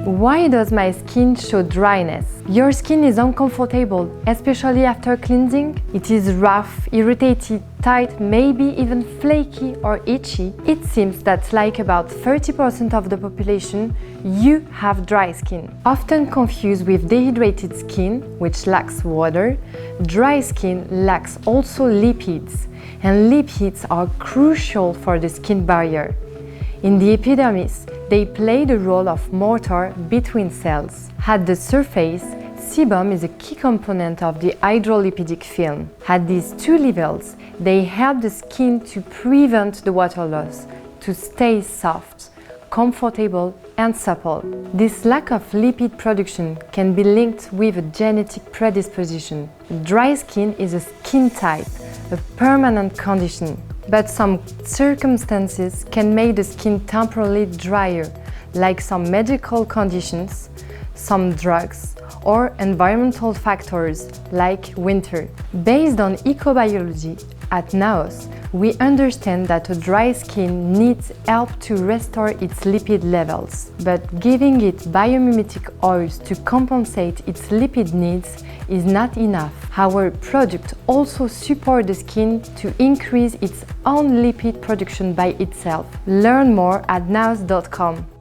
Why does my skin show dryness? Your skin is uncomfortable, especially after cleansing. It is rough, irritated, tight, maybe even flaky or itchy. It seems that like about 30% of the population, you have dry skin. Often confused with dehydrated skin, which lacks water, dry skin lacks also lipids, and lipids are crucial for the skin barrier. In the epidermis, they play the role of mortar between cells. At the surface, sebum is a key component of the hydrolipidic film. At these two levels, they help the skin to prevent the water loss, to stay soft, comfortable and supple. This lack of lipid production can be linked with a genetic predisposition. Dry skin is a skin type, a permanent condition. But some circumstances can make the skin temporarily drier, like some medical conditions, some drugs, or environmental factors like winter. Based on ecobiology at NAOS, we understand that a dry skin needs help to restore its lipid levels, but giving it biomimetic oils to compensate its lipid needs is not enough. Our product also supports the skin to increase its own lipid production by itself. Learn more at naos.com.